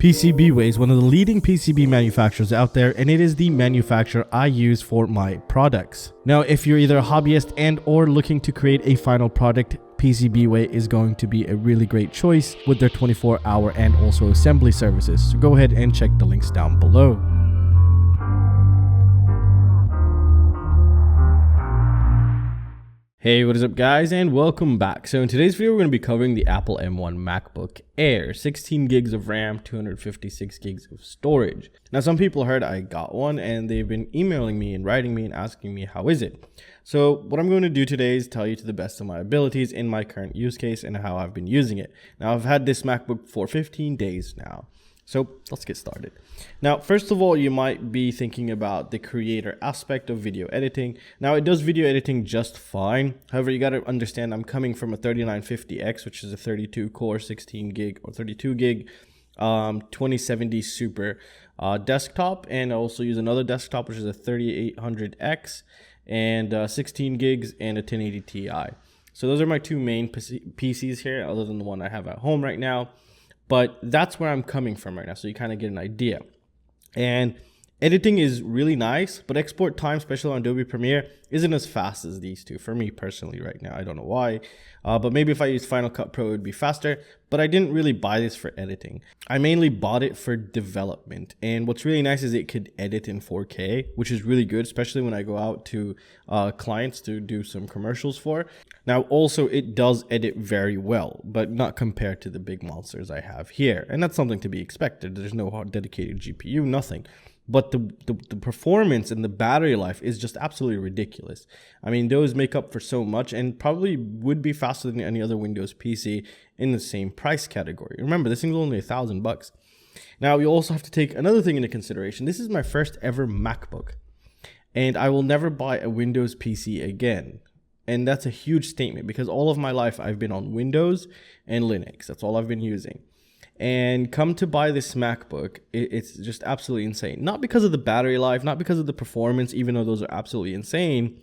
PCBWay is one of the leading PCB manufacturers out there, and it is the manufacturer I use for my products. Now, if you're either a hobbyist and or looking to create a final product, PCBWay is going to be a really great choice with their 24-hour and also assembly services. So go ahead and check the links down below. Hey, what is up guys, and welcome back. So in today's video, we're going to be covering the Apple M1 MacBook Air, 16 gigs of RAM, 256 gigs of storage. Now, some people heard I got one and they've been emailing me and writing me and asking me, how is it? So what I'm going to do today is tell you to the best of my abilities in my current use case and how I've been using it. Now, I've had this MacBook for 15 days now. So let's get started. Now, first of all, you might be thinking about the creator aspect of video editing. Now, it does video editing just fine. However, you got to understand I'm coming from a 3950X, which is a 32 core, 16 gig or 32 gig, 2070 Super desktop. And I also use another desktop, which is a 3800X and 16 gigs and a 1080 Ti. So those are my two main PCs here, other than the one I have at home right now. But that's where I'm coming from right now, so you kind of get an idea. And editing is really nice, but export time, especially on Adobe Premiere, isn't as fast as these two for me personally right now. I don't know why, but maybe if I use Final Cut Pro, it would be faster. But I didn't really buy this for editing. I mainly bought it for development. And what's really nice is it could edit in 4K, which is really good, especially when I go out to clients to do some commercials for. Now, also, it does edit very well, but not compared to the big monsters I have here. And that's something to be expected. There's no dedicated GPU, nothing. But the performance and the battery life is just absolutely ridiculous. I mean, those make up for so much and probably would be faster than any other Windows PC in the same price category. Remember, this thing's only $1,000. Now, we also have to take another thing into consideration. This is my first ever MacBook, and I will never buy a Windows PC again. And that's a huge statement because all of my life I've been on Windows and Linux. That's all I've been using. And come to buy this MacBook, it's just absolutely insane. Not because of the battery life, not because of the performance, even though those are absolutely insane,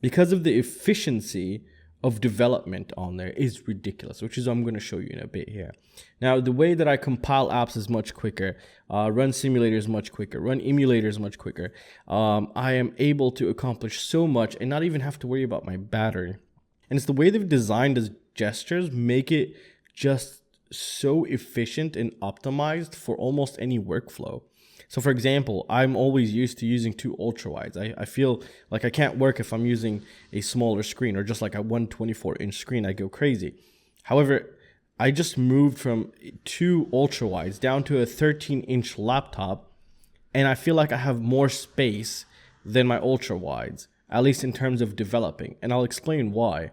because of the efficiency of development on there is ridiculous, which is what I'm going to show you in a bit here. Now, the way that I compile apps is much quicker, run simulators much quicker, run emulators much quicker. I am able to accomplish so much and not even have to worry about my battery. And it's the way they've designed those gestures make it just so efficient and optimized for almost any workflow. So for example, I'm always used to using two ultra wides. I feel like I can't work if I'm using a smaller screen or just like a 124-inch screen. I go crazy. However, I just moved from two ultra wides down to a 13-inch laptop, and I feel like I have more space than my ultra wides, at least in terms of developing, and I'll explain why.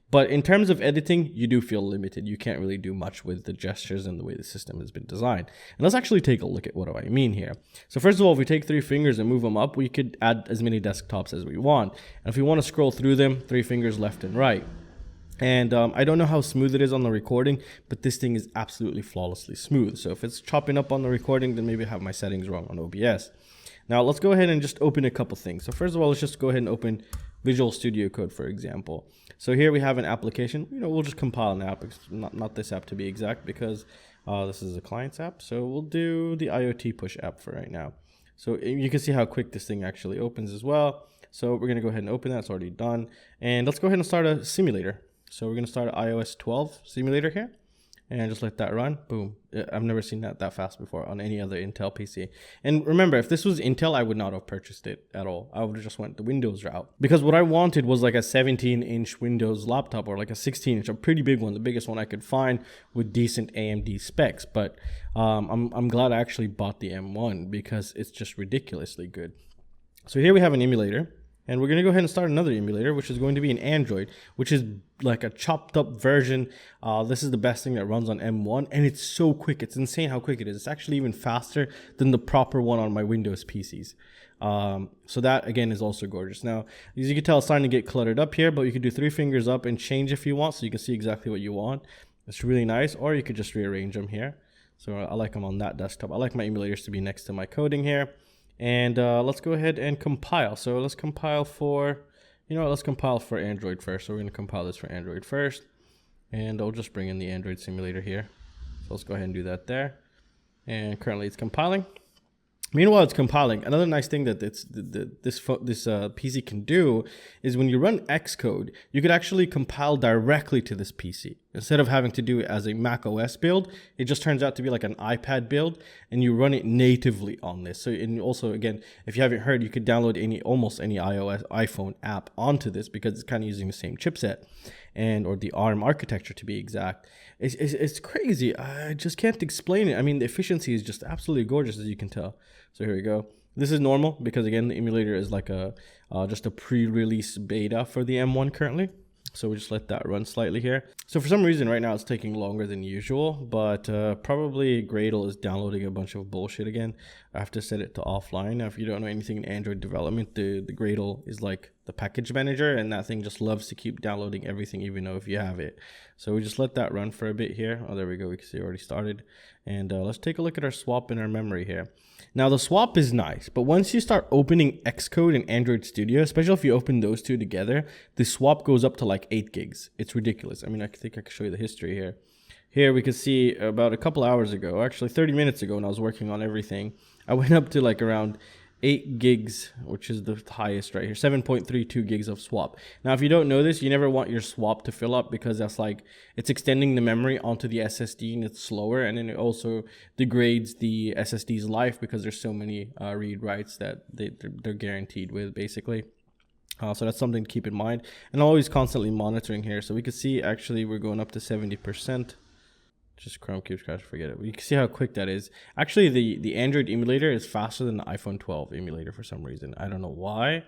But in terms of editing, you do feel limited. You can't really do much with the gestures and the way the system has been designed. And let's actually take a look at what do I mean here. So first of all, if we take 3 fingers and move them up, we could add as many desktops as we want. And if we want to scroll through them, 3 fingers left and right. And I don't know how smooth it is on the recording, but this thing is absolutely flawlessly smooth. So if it's chopping up on the recording, then maybe I have my settings wrong on OBS. Now let's go ahead and just open a couple things. So first of all, let's just go ahead and open Visual Studio Code, for example. So here we have an application. We'll just compile an app, not this app to be exact, because this is a client's app. So we'll do the IoT push app for right now. So you can see how quick this thing actually opens as well. So we're going to go ahead and open that. It's already done. And let's go ahead and start a simulator. So we're going to start an iOS 12 simulator here. And just let that run. Boom. I've never seen that fast before on any other Intel PC. And remember, if this was Intel, I would not have purchased it at all. I would have just went the Windows route. Because what I wanted was like a 17-inch Windows laptop or like a 16-inch, a pretty big one, the biggest one I could find with decent AMD specs. But I'm glad I actually bought the M1 because it's just ridiculously good. So here we have an emulator. And we're going to go ahead and start another emulator, which is going to be an Android, which is like a chopped up version. This is the best thing that runs on M1, and it's so quick. It's insane how quick it is. It's actually even faster than the proper one on my Windows PCs. So that, again, is also gorgeous. Now, as you can tell, it's starting to get cluttered up here, but you can do 3 fingers up and change if you want, so you can see exactly what you want. It's really nice, or you could just rearrange them here. So I like them on that desktop. I like my emulators to be next to my coding here. And let's go ahead and compile. So let's compile for, let's compile for Android first. So we're going to compile this for Android first. And I'll just bring in the Android simulator here. So let's go ahead and do that there. and currently it's compiling. Meanwhile, it's compiling. Another nice thing that this PC can do is when you run Xcode, you could actually compile directly to this PC. Instead of having to do it as a Mac OS build, it just turns out to be like an iPad build, and you run it natively on this. So, and also, again, if you haven't heard, you could download almost any iOS iPhone app onto this because it's kind of using the same chipset or the ARM architecture to be exact. It's crazy. I just can't explain it. I mean, the efficiency is just absolutely gorgeous, as you can tell. So here we go. This is normal because, again, the emulator is like just a pre-release beta for the M1 currently. So we just let that run slightly here. So for some reason right now it's taking longer than usual, but probably Gradle is downloading a bunch of bullshit again. I have to set it to offline. Now, if you don't know anything in Android development, the Gradle is like the package manager, and that thing just loves to keep downloading everything, even though if you have it. So we just let that run for a bit here. Oh, there we go. We can see it already started. And let's take a look at our swap in our memory here. Now the swap is nice, but once you start opening Xcode and Android Studio, especially if you open those two together, the swap goes up to like 8 gigs. It's ridiculous. I mean, I think I can show you the history here. Here we can see about a couple hours ago, actually 30 minutes ago when I was working on everything, I went up to like around 8 gigs, which is the highest right here, 7.32 gigs of swap. Now, if you don't know this, you never want your swap to fill up because that's like, it's extending the memory onto the SSD and it's slower. And then it also degrades the SSD's life because there's so many read writes that they're guaranteed with basically. So that's something to keep in mind. And always constantly monitoring here. So we can see actually we're going up to 70%. Just Chrome keeps crashing, forget it. You can see how quick that is. Actually, the Android emulator is faster than the iPhone 12 emulator for some reason. I don't know why,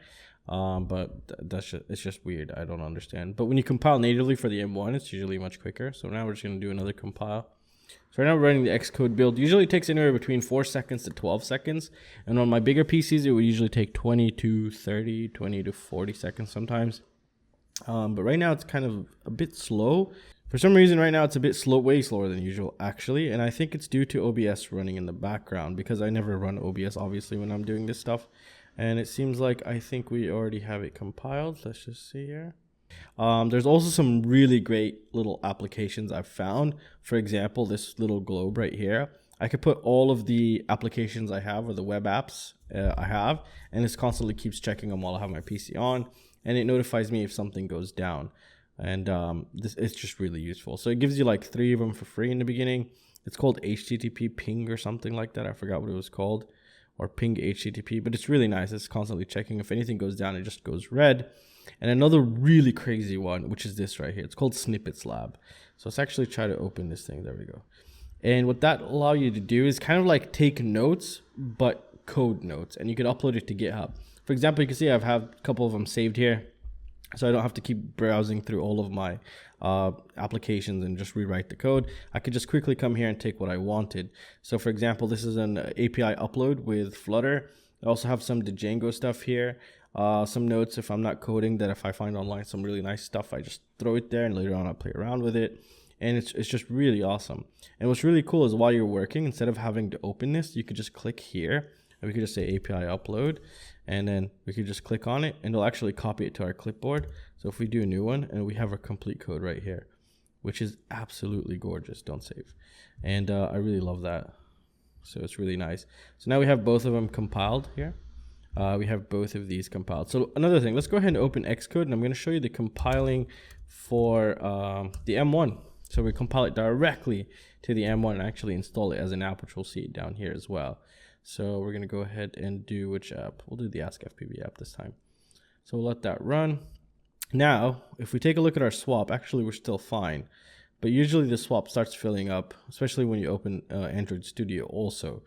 but it's just weird. I don't understand. But when you compile natively for the M1, it's usually much quicker. So now we're just going to do another compile. So right now we're running the Xcode build. Usually it takes anywhere between 4 seconds to 12 seconds. And on my bigger PCs, it would usually take 20 to 30, 20 to 40 seconds sometimes. But right now it's kind of a bit slow. For some reason right now it's a bit slow, way slower than usual actually, and I think it's due to OBS running in the background because I never run OBS obviously when I'm doing this stuff. And it seems like I think we already have it compiled. Let's just see here. There's also some really great little applications I've found. For example, this little globe right here. I could put all of the applications I have or the web apps I have, and this constantly keeps checking them while I have my PC on, and it notifies me if something goes down. And it's just really useful. So it gives you like 3 of them for free in the beginning. It's called HTTP ping or something like that. I forgot what it was called, or ping HTTP, but it's really nice. It's constantly checking. If anything goes down, it just goes red. And another really crazy one, which is this right here. It's called Snippets Lab. So let's actually try to open this thing. There we go. And what that allow you to do is kind of like take notes, but code notes, and you can upload it to GitHub. For example, you can see I've had a couple of them saved here. So I don't have to keep browsing through all of my applications and just rewrite the code. I could just quickly come here and take what I wanted. So for example, this is an API upload with Flutter. I also have some Django stuff here. Some notes if I'm not coding that if I find online some really nice stuff, I just throw it there and later on I'll play around with it. And it's just really awesome. And what's really cool is while you're working, instead of having to open this, you could just click here. And we could just say API upload, and then we could just click on it and it'll actually copy it to our clipboard. So if we do a new one, and we have our complete code right here, which is absolutely gorgeous. Don't save. And I really love that. So it's really nice. So now we have both of them compiled here. We have both of these compiled. So another thing, let's go ahead and open Xcode, and I'm going to show you the compiling for the M1. So we compile it directly to the M1 and actually install it as an app, which we'll see down here as well. So we're going to go ahead and do which app? We'll do the AskFPV app this time. So we'll let that run. Now, if we take a look at our swap, actually we're still fine. But usually the swap starts filling up, especially when you open Android Studio also.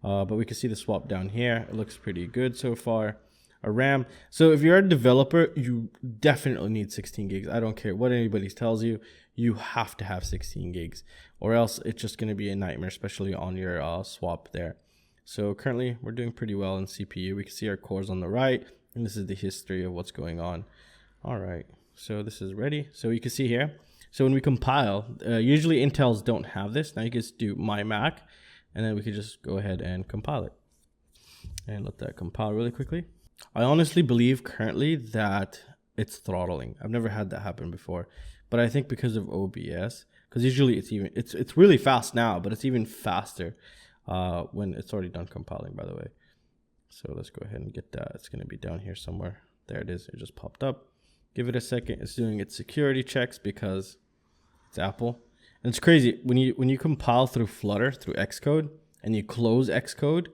But we can see the swap down here. It looks pretty good so far. A RAM. So if you're a developer, you definitely need 16 gigs. I don't care what anybody tells you. You have to have 16 gigs. Or else it's just going to be a nightmare, especially on your swap there. So currently we're doing pretty well in CPU. We can see our cores on the right, and this is the history of what's going on. All right, so this is ready. So you can see here. So when we compile, usually Intels don't have this. Now you can just do my Mac, and then we could just go ahead and compile it. And let that compile really quickly. I honestly believe currently that it's throttling. I've never had that happen before, but I think because of OBS, because usually it's really fast now, but it's even faster. when it's already done compiling, by the way. So let's go ahead and get that. It's going to be down here somewhere. There it is. It just popped up. Give it a second. It's doing its security checks because it's Apple. And it's crazy when you compile through Flutter, through Xcode, and you close Xcode,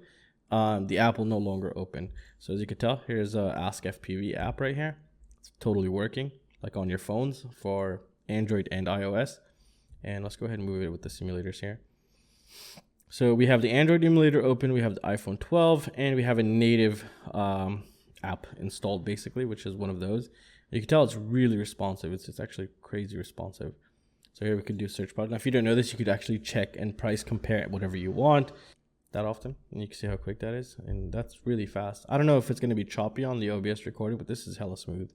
the app will no longer open. So as you can tell, here's a Ask FPV app right here. It's totally working, like on your phones for Android and iOS. And let's go ahead and move it with the simulators here. So we have the Android emulator open, we have the iPhone 12, and we have a native app installed basically, which is one of those. You can tell it's really responsive. It's actually crazy responsive. So here we could do search button. Now, if you don't know this, you could actually check and price compare whatever you want that often. And you can see how quick that is. And that's really fast. I don't know if it's going to be choppy on the OBS recording, but this is hella smooth.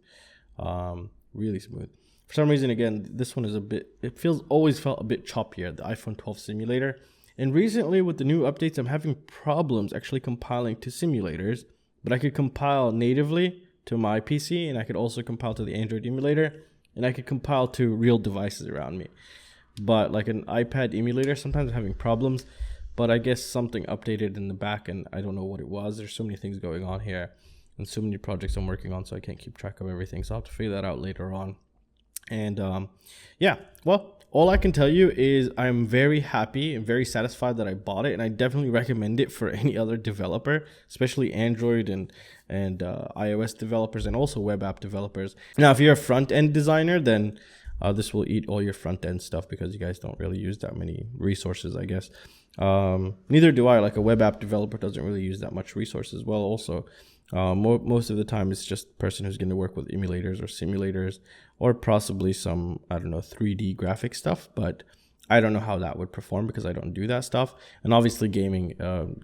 Really smooth. For some reason, again, this one is always felt a bit choppier, the iPhone 12 simulator. And recently with the new updates, I'm having problems actually compiling to simulators, but I could compile natively to my PC, and I could also compile to the Android emulator, and I could compile to real devices around me. But like an iPad emulator, sometimes I'm having problems, but I guess something updated in the back, and I don't know what it was. There's so many things going on here, and so many projects I'm working on, so I can't keep track of everything. So I'll have to figure that out later on. And yeah, well, all I can tell you is I'm very happy and very satisfied that I bought it, and I definitely recommend it for any other developer, especially Android and iOS developers, and also web app developers. Now, if you're a front-end designer, then this will eat all your front-end stuff because you guys don't really use that many resources, I guess. Neither do I. Like a web app developer doesn't really use that much resources. Well, also, most of the time it's just a person who's going to work with emulators or simulators, or possibly some, I don't know, 3D graphic stuff, but I don't know how that would perform because I don't do that stuff. And obviously gaming,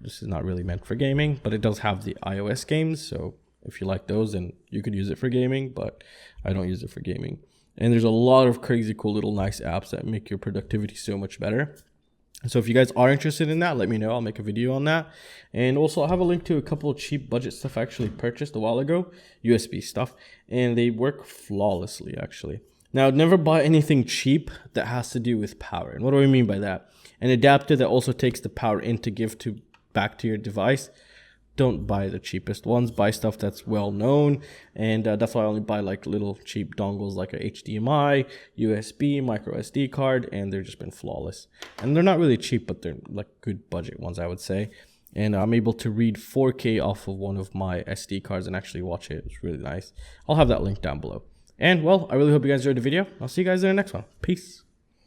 this is not really meant for gaming, but it does have the iOS games. So if you like those, then you could use it for gaming, but I don't use it for gaming. And there's a lot of crazy cool little nice apps that make your productivity so much better. So if you guys are interested in that, let me know. I'll make a video on that. And also I'll have a link to a couple of cheap budget stuff I actually purchased a while ago, USB stuff, and they work flawlessly actually. Now, never buy anything cheap that has to do with power. And what do I mean by that? An adapter that also takes the power in to give back to your device. Don't buy the cheapest ones. Buy stuff that's well known, and that's why I only buy like little cheap dongles like a HDMI, USB, micro SD card, and they've just been flawless. And they're not really cheap, but they're like good budget ones, I would say. And I'm able to read 4K off of one of my SD cards and actually watch it. It's really nice. I'll have that link down below. And well, I really hope you guys enjoyed the video. I'll see you guys in the next one. Peace.